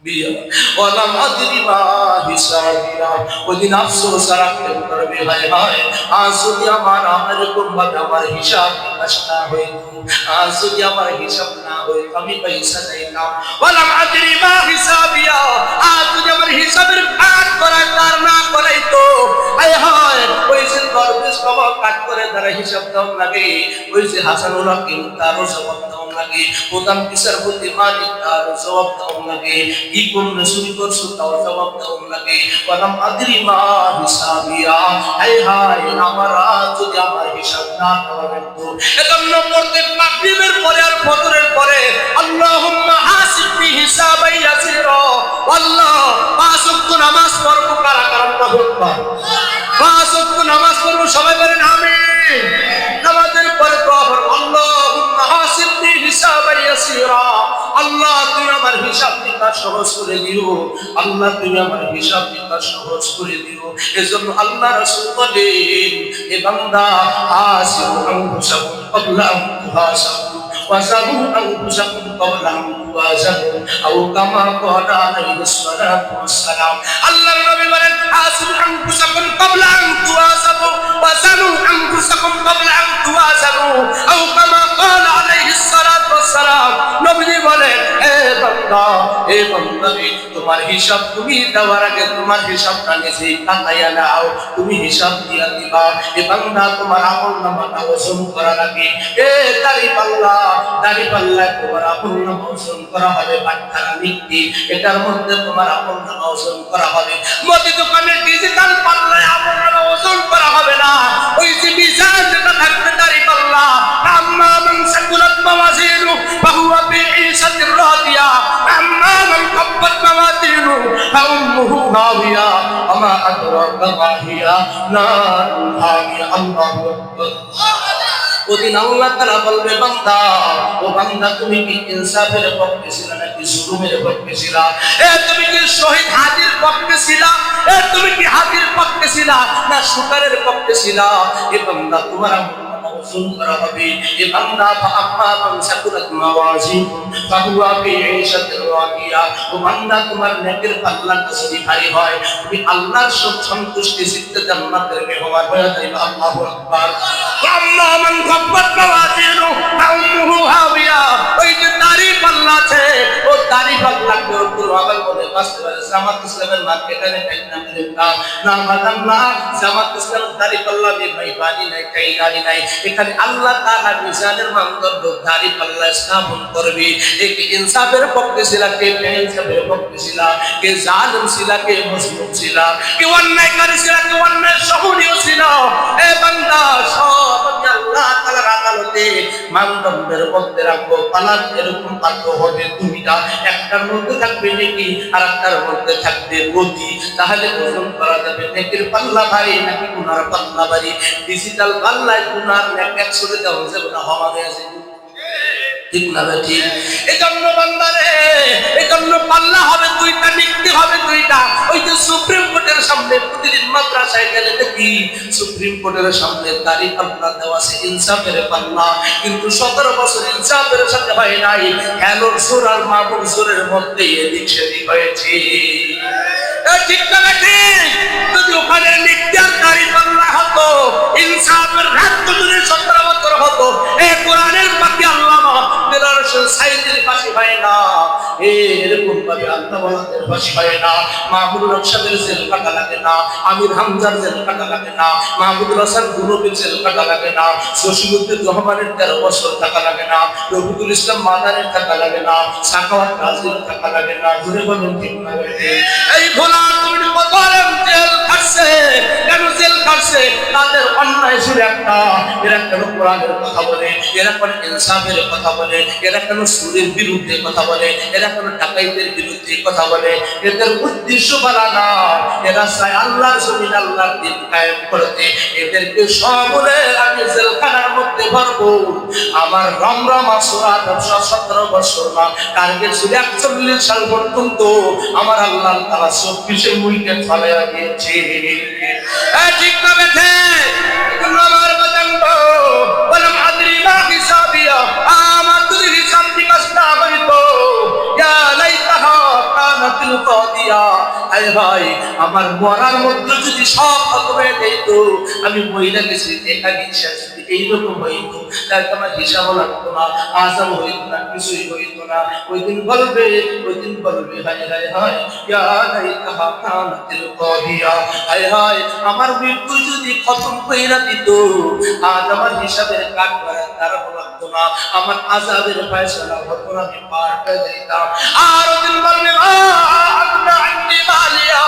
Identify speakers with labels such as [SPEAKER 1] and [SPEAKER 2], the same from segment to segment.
[SPEAKER 1] ওয়ালাম আদরি মা হিসাবিয়া, ওদিন আফসোস রাখতে পারবে, হায় হায় আজ যদি আমার এরকম ভাবে আমার হিসাব নিকাশ না হইতো, আজ যদি আমার হিসাব না হইতো, আমি পয়সা চাইতাম। ওয়ালাম আদরি মা হিসাবিয়া, আজ যদি আমার হিসাবের কাজ করার কার না করাইতো, হায় হায় ওই যে দরবেশ বাবা কাজ করে তারা হিসাব দাও লাগে, ওই যে হাসানুল হক তারও জবাব দাও লাগে, প্রধান বিচারপতি মালিক তারও জবাব দাও লাগে, কি কোন শুরু করছো তাও জবাব দাও লাগে। ওয়ালাম আদরি মা হিসাবিয়া, হায় হায় আমার যদি আমার হিসাব না দেওয়া হতো। এজন্য প্রত্যেক মাগরিবের পরে আর ফজরের পরে আল্লাহুম্মা হাসিবনি হিসাবান ইয়াসিরা, আল্লাহ পাঁচ ওয়াক্ত নামাজ পড়বো, কারা কারা আল্লাহু আকবার, পাঁচ ওয়াক্ত নামাজ পড়বো, সবাই বলেন আমিন। নামাজের পরে দোয়া করব, আল্লাহুম্মা হাসিবনি হিসাবান ইয়াসিরা, আল্লাহ তুমি আমার হিসাব নিকাশ সহজ করে দিও, আল্লাহ তুমি আমার হিসাব নিকাশ সহজ করে দিও। এজন্য আল্লাহ রাসূল বলেন, এ বান্দা হাসিবু আনফুসাকুম ক্বাবলা আন তুহাসাবু ওয়াজাবু আনফুসাকুম ক্বাবলা আন তুওয়াজানু, আও কামা ক্বালা আলাইহিস সালাতু ওয়াসসালাম। আল্লাহর নবী বলেন, হাসিবু আনফুসাকুম ক্বাবলা আন তুওয়াজাবু ওয়াজানু আনফুসাকুম ক্বাবলা আন তুওয়াজানু, আও কামা ক্বালা আলাইহিস সালাতু ওয়াসসালাম। নবী বলেন, হে বান্দা, হে বান্দারে, তোমার হিসাব তুমি দেওয়ার আগে তোমার হিসাবটা নিজে কাটাইয়া নাও, তুমি হিসাব দিয়া দিবা। এ বান্দা তোমার আমলনামাটা ওজন করা লাগে, এ দাড়িপাল্লা, দাড়িপাল্লায় তোমার আমলনামা ওজন করা হবে, বাটখারা লিখতি এটার মধ্যে তোমার আমলনামা ওজন করা হবে। মুদি দোকানের ডিজিটাল পাল্লায় আমলনামা ওজন করা হবে না, ওই যে মিজান যেটা থাকবে দাড়িপাল্লা, আম্মা মান সাকুলাত মাওয়াজিনু ফাহুয়া ফি ঈশাতির রাদিয়া, আম্মা মান খাফফাত মাওয়াজিনু ফাউম্মুহু হাওিয়া, আমা আদরাকা মা হিয়া নারুন হামিয়া। আল্লাহু আকবার। ওদিন আল্লাহ তাআলা বলবে, বান্দা, ও বান্দা, তুমি কি ইনসাফের পক্ষে ছিলা নাকি জুলুমের পক্ষে ছিলা? তুমি কি শহীদ হাদির পক্ষে ছিলা? তুমি কি হাদির পক্ষে ছিলা না সুকারের পক্ষে ছিলা? এ বান্দা তোমার ওজন করা হবে। এ বান্দা ফাআম্মা মান সাকুলাত মাওয়াজিনু ফাহুয়া ফি ঈশাতির রাদিয়া, ও বান্দা তোমার নেকের পাল্লাটা যদি ভারী হয়, তুমি আল্লাহর সন্তুষ্টি চিত্তে জান্নাতের মেহমান হয়ে যাবে। আল্লাহু আকবার। আম্মা মান খাফফাত মাওয়াজিনু ফাউম্মুহু হাওিয়া, ওই যে দাড়ি পাল্লা আছে, ও দাড়ি পাল্লাকে উপর আবার বলে বাঁচতে পারে। জামাত ইসলামের মার্কেটারে কাইনা মেরে না বাদাম না, জামাত ইসলাম দাড়ি পাল্লা দিয়ে ভাই বাড়ি নাই, কাই গাড়ি নাই। এখানে আল্লাহ তাআলা মিজানের মানদণ্ড দাড়ি পাল্লা স্থাপন করবে। এক ইনসাফের পক্ষে ছিল, কে বেইনসাফের পক্ষে ছিল, কে জালিম ছিল, কে মজলুম ছিল, কে অন্যায়কারী ছিল, কে অন্যায় সহনীয় ছিল। এ বান্দা, সব আল্লাহ তাআলার আদালতে মানদণ্ডের মধ্যে রাখবো। পালার এরকম পাত্র হবে দুইটা, একটার মধ্যে থাকবে নেকি আর একটার মধ্যে থাকবে গতি। তাহলে ওজন করা যাবে নেকির পাল্লা ভারী নাকি গুনার পাল্লা ভারী। ডিজিটাল পাল্লায় গুনার নেক 100 দেওয়া যাবে না, হবে আছে ঠিক না ঠিক? এজন্য বান্দারে, এজন্য পাল্লা হবে দুইটা, নিক্তি হবে দুইটা। ওই যে সুপ্রিম কোর্টের সামনে প্রতিদিন মাদ্রাসায় গেলে দেখি সুপ্রিম কোর্টের সামনে দাড়ি পাল্লা দেওয়া আছে, ইনসাফের পাল্লা, কিন্তু 17 বছর ইনসাফের সাথে হয় নাই, হ্যালোর সুর আর মামুর সুরের মধ্যে এদিক সেদিক হয়েছে। ঠিক না ঠিক? যদি ওখানে নিক্তি আর দাড়ি পাল্লা হতো, ইনসাফের রাত যদি 17 বছর হতো, এ কোরআনের পাখি আল্লামা সাইদের ফাঁসি হয় না, এরকম ভাবে আল্লাহওয়ালাদের ফাঁসি হয় না, মাহমুদুর রশিদের জেল কাটা লাগে না, আমির হামজার জেল কাটা লাগে না, মাহমুদুর হাসান গুরুবের জেল কাটা লাগে না, জসিমউদ্দিন রহমানের 13 বছর টাকা লাগে না, রফিকুল ইসলাম মাদানের টাকা লাগে না, সাখাওয়াত গাজীর টাকা লাগে না। ঘুরে বলেন ঠিক না? এই ভোলা তুমি বলেন জেল কাটছে কেন? জেল কাটছে তাদের অন্যায় ছিল একটা, এরা কেন কোরআনের কথা বলে, এরা কেন ইনসাফের কথা বলে, এরা কেন সুরের বিরুদ্ধে কথা বলে, এরা কেন ডাকাইতের বিরুদ্ধে কথা বলে? এদের উদ্দেশ্য ভালো না, এরা চায় আল্লাহর জমিন আল্লাহর দ্বীন কায়েম করতে। এদেরকে সবলে আমি জেলখানার মধ্যে ভরবো। আমার রমরমা সূরা 17 বছর না, টার্গেট ছিল 41 সাল পর্যন্ত। আমার আল্লাহ তাআলা 24 উইকেট ফলাইয়া দিয়েছে। ঠিক না বেঠে? আমার বাজানগো বলম আদরি মা হিসাবিয়া, আমার যদি হিসাব নিকাশ না হইতো, ইয়া লাইতাহা কানাত কাদিয়া, হায় হায় আমার মরার মধ্যে যদি সব খতম হয়ে যেত, আমি মহিলা গেছি এখানে যদি এইরকম হইতো, তাহলে আমার হিসাব লাগতো না, আজাব হইতো না, কিছুই হইতো না। ওই দিন বলবে হায় হায় হায় ইয়া লাইতাহা কানাতিল কাদিয়া, হায় হায় আমার মৃত্যু যদি খতম কইরা দিত, আজ আমার হিসাবের কাট করা তার লাগতো না, আমার আযাবের ফয়সালা হতো না, আমি পার পেয়ে যাইতাম। আর ওই দিন বলবে আল্লাহ আন্নি মালিয়া,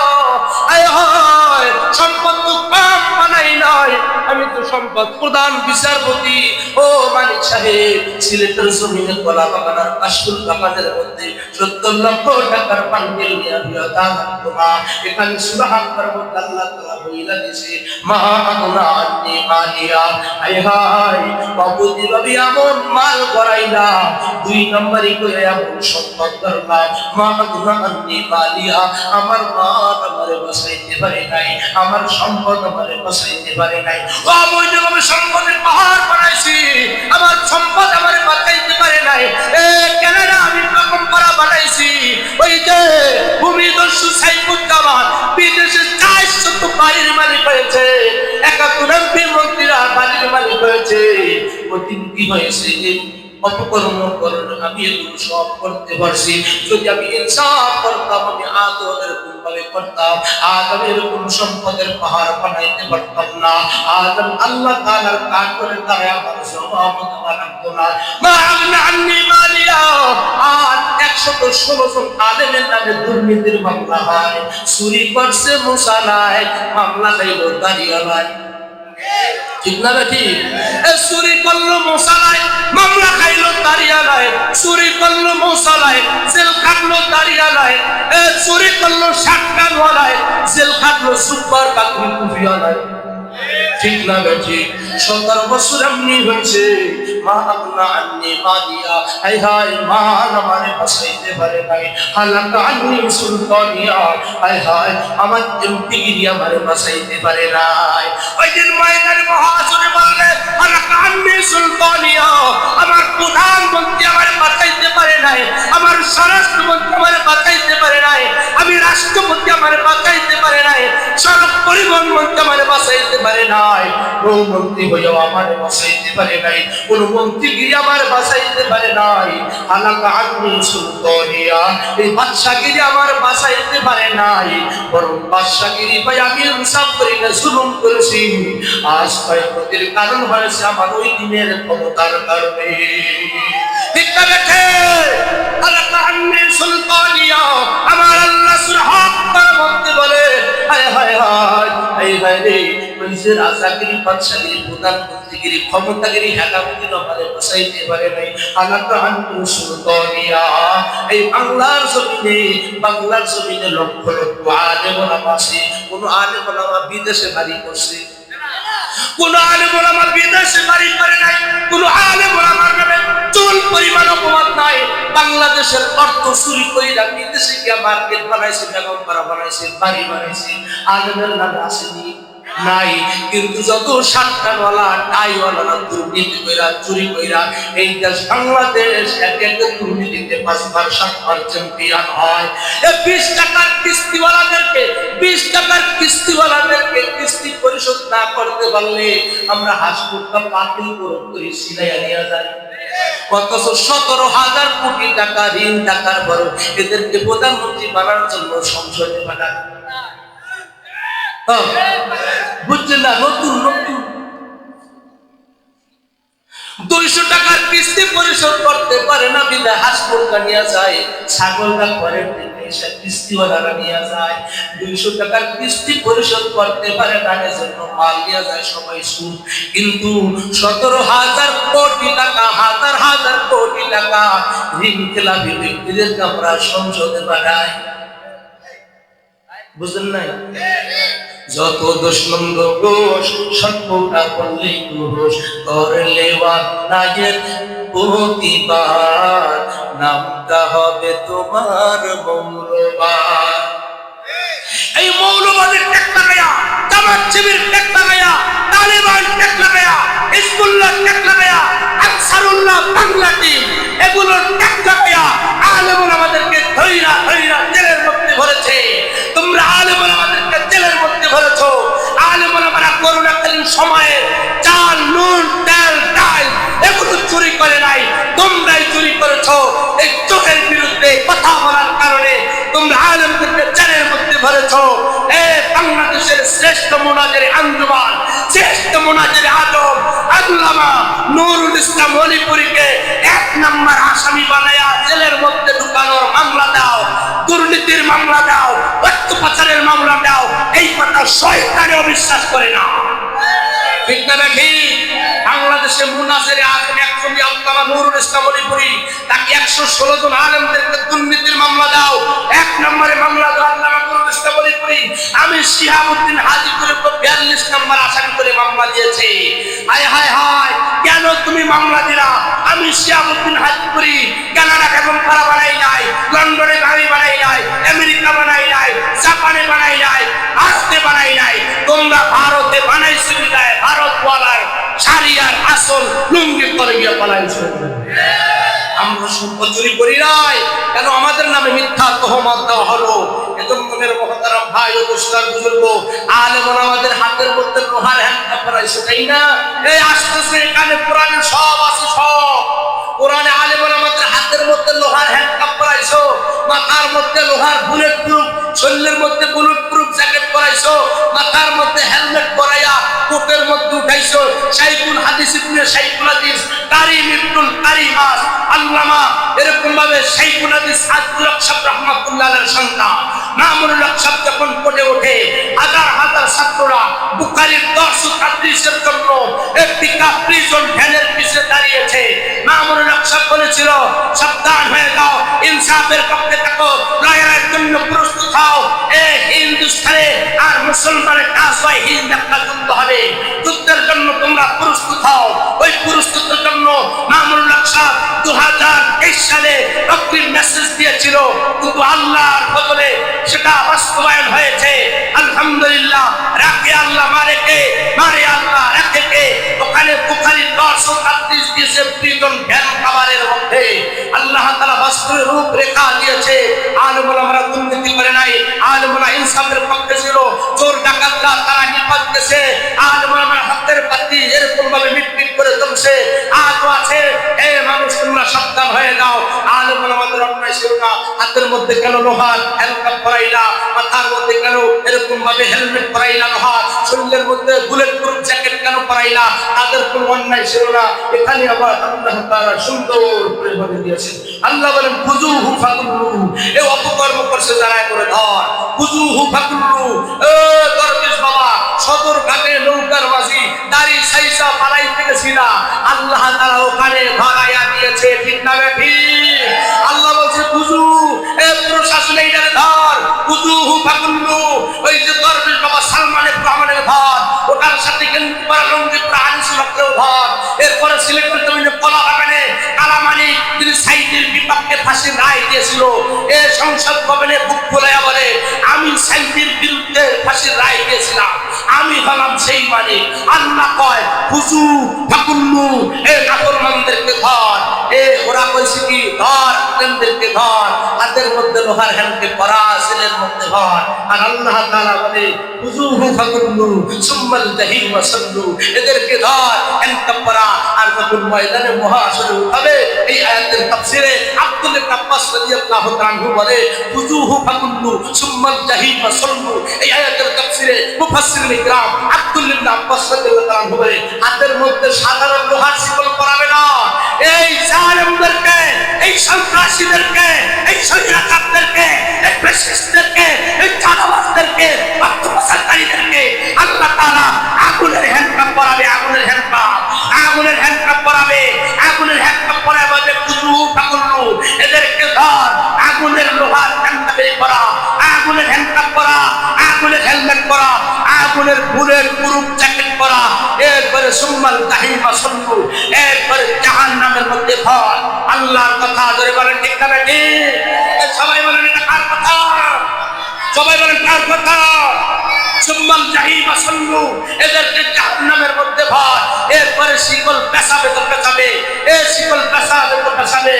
[SPEAKER 1] হায় হায় সম্পদ তো কম বানাই নাই, আমি তো সম্পদ প্রধান বিচারপতি। ও মালিক সাহেব, সিলেটের জমিনে কলা বাগানের কাশফুল বাগানের মধ্যে 70 লক্ষ টাকার পান্ডেল নিয়ে দান করা, এখানে সুবহানাল্লাহর মধ্যে আল্লাহ তাআলা বইলা দিয়েছে মা আগুনা আন্নি মালিয়া, হায় হায় বাবুজি রবি এমন মাল করাইলা, 2 নম্বরই করে এমন সম্পদ করলা, মা আগুনা আন্নি মালিয়া, আমার মা আমারে বাঁচাইতে পারে নাই, আমার সম্পদ আমারে বাঁচাইতে পারে নাই। ও বৈধ আমি সম্পদের পাহাড় বানাইছি, আমার সম্পদ আমারে বাঁচাইতে পারে নাই। কেন না আমি রকম করা বানাইছি, ওই যে ভূমিদস্যু সাইফুজ্জামান বিদেশে 400 বাড়ির মালিক হয়েছে, 71 এমপি মন্ত্রীরা বাড়ির মালিক হয়েছে। ওদিন কি হয়েছে, অপকর্ম করেন, আমি এগুলো সব করতে পারছি। যদি আমি ইনসাফ করতাম, আমি আদৌ এরকম ভাবে করতাম, আজ আমি এরকম সম্পদের পাহাড় বানাইতে পারতাম না। আজ আমি আল্লাহ তাআলার কাজ করে তারা আমার জবাব লাগতো না। মা আগনা আন্নি মালিয়া, আর 116 জন আলেমের নামে দুর্নীতির মামলা হয়, চুরি করছে মুসালায়, মামলা খাইল দাঁড়িয়ালায়, ঠিক না ঠিক? চুরি করলো মুসালায়, মামলা খাইলো দাঁড়িয়ালায়, চুরি করলো মুসালায়, জেল খাটলো দাঁড়িয়ালায়, চুরি করলো শাককানওয়ালায়, জেল খাটলো সুপার কাকরি কুফিয়ালায়, ঠিক না ঠিক? 17 বছর এমনি হয়েছে, মা আগনা আন্নি মালিয়া, হায় হায় মা আমারে বাঁচাইতে পারে নাই, হালাকা আন্নি সুলতানিয়া, হায় হায় আমার এমপিগিরি আমারে বাঁচাইতে পারে নাই। ওই দিন ময়দানে মহাজনে বললে হালাকা আন্নি সুলতানিয়া, আমার প্রধানমন্ত্রী আমারে বাঁচাইতে পারে নাই, আমার স্বরাষ্ট্রমন্ত্রী আমারে বাঁচাইতে পারে নাই, আমি রাষ্ট্রপতি আমারে বাঁচাইতে পারে নাই, সড়ক পরিবহন মন্ত্রী আমারে বাঁচাইতে পারে নাই, কোন মন্ত্রী হইয়াও আমারে বাঁচাইতে পারে নাই, কোন মন্ত্রীগিরি আমার বাঁচাইতে পারে নাই। হালাকা আন্নি সুলতানিয়া, এই বাদশাগিরি আমার বাঁচাইতে পারে নাই, বরং বাদশাগিরি ভাই আমি ইনসাফ করি না, জুলুম করেছি, আজ ক্ষয়ক্ষতির কারণ হয়েছে আমার ওই দিনের ক্ষমতার কারণে, ঠিক না বেঠে? হালাকা আন্নি সুলতানিয়া, আমার আল্লাহ সুবহানাহু মধ্যে বলে হায় হায় হায় হায় হায় রে, যে রাজাগিরি বাদশাগিরি প্রধানমন্ত্রীগিরি ক্ষমতাগিরি হেলামতি আমারে বাঁচাইতে পারে নাই। হালাকা আন্নি সুলতানিয়া, এই বাংলার জমিনে লক্ষ লক্ষ আলেম ওলামা আছে, কোন আলেম ওলামা বিদেশে বাড়ি করছে, কোন আলেম ওলামা বিদেশে বাড়ি করে নাই, কোন আলেম ওলামার নামে চুল পরিমাণ অপবাদ নাই। বাংলাদেশের অর্থ চুরি কইরা বিদেশে গিয়া মার্কেট বানাইছে, বেগম পাড়া বানাইছে, বাড়ি বানাইছে, আলেমের নামে আসেনি নাই। কিন্তু যত সাতটানওয়ালা টাইওয়ালা দুর্নীতি কইরা চুরি কইরা এই দেশ বাংলাদেশ এক এক দুর্নীতিতে 5বার 7বার চ্যাম্পিয়ন হয়। এই 20 টাকার কিস্তিওয়ালাদেরকে 20 টাকার কিস্তিওয়ালাদেরকে কিস্তি পরিশোধ না করতে পারলে আমরা হাসপাতাল বাতিল করে সিলাইয়া নিয়ে যাই। অথচ 17,000 কোটি টাকা ঋণ টাকার বড় এদেরকে প্রধানমন্ত্রী বানানোর জন্য সংসদে পাঠায়। বুঝছেন না? নতুন 200 টাকার কিস্তি পরিশোধ করতে পারে না বিধায় হাসপাতাল নিয়ে যায়, ছাগলরা করে কিস্তিওয়ালারা নিয়ে যায়। 200 টাকার কিস্তি পরিশোধ করতে পারে না, এজন্য মাল নিয়ে যায় সবাই সুদ। কিন্তু 17,000 কোটি টাকা, হাজার হাজার কোটি টাকা ঋণ খেলাপি ব্যক্তিদেরকে আমরা সংসদে পাঠাই। বুঝলেন নাই? যত দোষ মন্দ দোষ সত্যটা বললেই দোষ, করলে অন্যায়ের প্রতিবাদ, নামটা হবে তোমার মৌলবাদ। এই মৌলবাদের টেক লাগায়া, জামাত শিবির টেক লাগায়া, তালিবান টেক লাগায়া, হিজবুল্লাহ টেক লাগায়া, আনসারুল্লাহ বাংলা টিম এগুলোর টেক লাগায়া আলেমুল আমাদেরকে ধইরা ধইরা জেলের মধ্যে ভরে কথা বলার কারণে তোমরা আলেমদেরকে জেলের মধ্যে ভরেছো। বাংলাদেশের শ্রেষ্ঠ মুনাজির আঞ্জুমান, শ্রেষ্ঠ মুনাজির আজম আল্লামা নুরুল ইসলাম ওলিপুরীকে 1 নম্বর আসামি বানায়া জেলের মধ্যে ঢুকানোর মামলা দাও, দুর্নীতির মামলা দাও, অর্থ পাচারের মামলা দাও। এই কথা শয়তানেও বিশ্বাস করে না। ঠিক না নাকি? বাংলাদেশে মুনাজির আজম একজনই আল্লামা নুরুল ইসলাম ওলিপুরী, তাকে 116 জন আলেমদেরকে দুর্নীতির মামলা দাও। 1 নম্বরে মামলা দাও আল্লামা নুরুল ইসলাম ওলিপুরী। আমি শিহাবুদ্দিন হাজীপুরের 42 নম্বর আসামি করে মামলা দিয়েছি। হায় হায় হায়, কেন তুমি মামলা দিলা? আমি শিহাবুদ্দিন হাজীপুরী কানাডা কেমন পাড়া বানাই নাই, লন্ডনে বাড়ি বানাই নাই, আমেরিকা বানাই নাই, জাপানে বানাই নাই, ভারতে বানাই নাই। তোমরা ভারতে বানাইছো বিদায় ভারত ওয়ালার শাড়িয়ার আসল লুঙ্গি করে গিয়ে পালাইছো। আমরা সম্পদ চুরি করি নাই, কেন আমাদের নামে মিথ্যা তহমত দেওয়া হলো? এজন্য মেরে মুহতারাম ভাই ও দোস্তার বুজুর্গ, আলেম আমাদের হাতের মধ্যে লোহার হ্যান্ডকাপ পরাইছে, তাই না? এই আসতেছে এখানে কোরআনে সব আছে, সব কোরআনে আলেম আমাদের হাতের মধ্যে লোহার হ্যান্ডকাপ পরাইছো, মাথার মধ্যে লোহার বুলেট প্রুফ, শরীরের মধ্যে বুলেট প্রুফ জ্যাকেট পরাইছো, মাথার মধ্যে হেলমেট পরাইয়া কোটের মধ্যে উঠাইছো। শাইখুল হাদিস ইবনে শাইখুল হাদিস কারীম ইবনুল কারীমাস আল্লামা এরকম ভাবে শাইখুল হাদিস আব্দুল হক সাহেব রাহমাতুল্লাহ আলাইহির সন্তান মামুনুল হক সাহেব যখন পড়ে ওঠে, হাজার হাজার ছাত্ররা বুখারীর দর্শ তাদরিসের জন্য একটি প্রিজন ভ্যানের পিছে দাঁড়িয়েছে। মামুনুল হক সাহেব বলেছিল, সাবধান হয়ে যাও, ইনসাফের পক্ষে থাকো, লড়াইয়ের জন্য প্রস্তুত হও। হিন্দুস্তানে আর মুসলমানের কাজ হয় হিন্দ একটা যুদ্ধ হবে, যুদ্ধের জন্য তোমরা প্রস্তুত হও। ওই প্রস্তুতের জন্য মামুনুল হক সাহেব 2023 সালে অগ্রিম মেসেজ দিয়েছিল, কিন্তু আল্লাহর বদলে সেটা বাস্তবায়ন হয়েছে। আলহামদুলিল্লাহ। রাখে আল্লাহ মারে কে, মারে আল্লাহ রাখে কে। ওখানে বুখারীর 1033 দিয়েছে প্রিজন ভ্যান খাবারের মধ্যে। আল্লাহ তাআলা বাস্তবে রূপ রেখা দিয়েছে। আলেম ওলামারা দুর্নীতি করে নাই, আলেম ওলামা ইনসাফের পক্ষে ছিল। চোর ডাকাতরা তারা নিপাত গেছে, আলেম ওলামার হাতের পাতি এরকম ভাবে মিটমিট করে জমছে, আজও আছে। মানুষ তোমরা সাবধান হয়ে যাও। আলেম ওলামাদের অন্যায় ছিল না। হাতের মধ্যে কেন লোহার হ্যান্ডকাপ পরাইলা, মাথার মধ্যে কেন এরকম ভাবে হেলমেট পরাইলা লোহার, শরীরের মধ্যে বুলেট প্রুফ জ্যাকেট কেন পরাইলা? তাদের কোনো অন্যায় ছিল না। এখানে আবার আল্লাহ তাআলা সুন্দর করে বলে দিয়েছেন। আল্লাহ বলেন খুজুহু ফাকুল্লু, এই অপকর্ম করছে যারা করে ধর। খুজুহু ফাকুল্লু, দরবেশ বাবা সদর ঘাটে নৌকার মাঝি দাড়ি সাইসা পালাইতে গেছিল, আল্লাহ তাআলা ওখানে ধরাইয়া দিয়েছে। ঠিক না বেঠি? আল্লাহ বলছে খুজু, প্রশাসন এইটারে ধর। খুজুহু ফাকুল্লু, ওই যে দরবেশ বাবা সালমান রহমানের ধর, ওটার সাথে কিন্তু লঙ্গি প্রাণী লোককেও ধর। এরপরে সিলেটের জমিনে কলা বাগানে কালামানি তিনি সাইদের বিপক্ষে ফাঁসির রায় দিয়েছিল। এ সংসদ ভবনে বুক ফুলাইয়া বলে, আমি সাইদের বিরুদ্ধে ফাঁসির রায় দিয়েছিলাম, আমি হলাম সেই মালিক। আল্লাহ কয় খুজু ফাকুল্লু, এ নাফরমানদেরকে ধর। ওরা কইছে কি ধর, আলেমদেরকে ধর, হাতের মধ্যে লোহার হ্যান্ডকে পরা, ছেলের মধ্যে ধর। আর আল্লাহ তাআলা বলে খুজুহু ফাকুল্লু সুম্মাল জাহিম ওয়াসাল্লু, এদেরকে ধর, হ্যান্ডকাপ পরা। আর যখন ময়দানে মহাশরে উঠাবে, এই আয়াতের তাফসিরে আব্দুল ইবনে আব্বাস রাদিয়াল্লাহু তাআলা আনহু বলে খুজুহু ফাকুল্লু সুম্মাল জাহিম ওয়াসাল্লু। এই আয়াতের তাফসিরে মুফাসসিরিন ইকরাম আব্দুল ইবনে আব্বাস রাদিয়াল্লাহু তাআলা আনহু বলে, হাতের মধ্যে সাধারণ লোহার শিকল পরাবে না। এই জালেমদেরকে, এই সন্ত্রাসীদেরকে, এই স্বৈরাচারদেরকে, এই ফ্যাসিস্টদেরকে, এই চাঁদাবাজদেরকে, অত্যাচারকারীদেরকে আল্লাহ তাআলা আগুনের হ্যান্ডকাপ পরাবে, আগুনের হ্যান্ডকাপ, আগুনের হ্যান্ডকাপ পরাবে, আগুনের হ্যান্ডকাপ পরাবে। বলে খুজুহু ফাকুল্লু, এদেরকে ধর, আগুনের লোহার হ্যান্ডকাপ পরা, আগুনের হ্যান্ডকাপ পরা, আগুনের হেলমেট পরা, আগুনের বুলেট প্রুফ জ্যাকেট পরা। এরপরে সুম্মাল জাহিম ওয়াসাল্লু, এরপরে জাহান্নামের মধ্যে ধর। আল্লাহর কথা ধরে বলেন ঠিক না বেঠি? সবাই বলেন এটা কার কথা? সবাই বলেন কার কথা? সুম্মাল জাহিম সাল্লু, এদেরকে জাহান্নামের মধ্যে ভর। এরপরে শিকল পেছাবে তো পেছাবে, এই শিকল পেছাবে তো পেছাবে।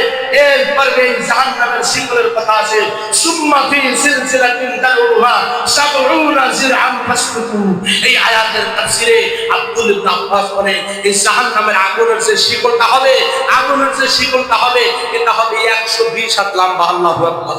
[SPEAKER 1] এরপরে জাহান্নামের শিকলের কথা আছে, সুম্মা ফি সিলসিলাতিন দারুহা সাবউনা জিরআন ফাসলুকু। এই আয়াতের তাফসীরে আব্দুল ইবনে আব্বাস বলেন, এই জাহান্নামের আগুনের যে শিকলটা হবে, আগুনের যে শিকলটা হবে, এটা হবে 120 হাত লম্বা। আল্লাহু আকবার।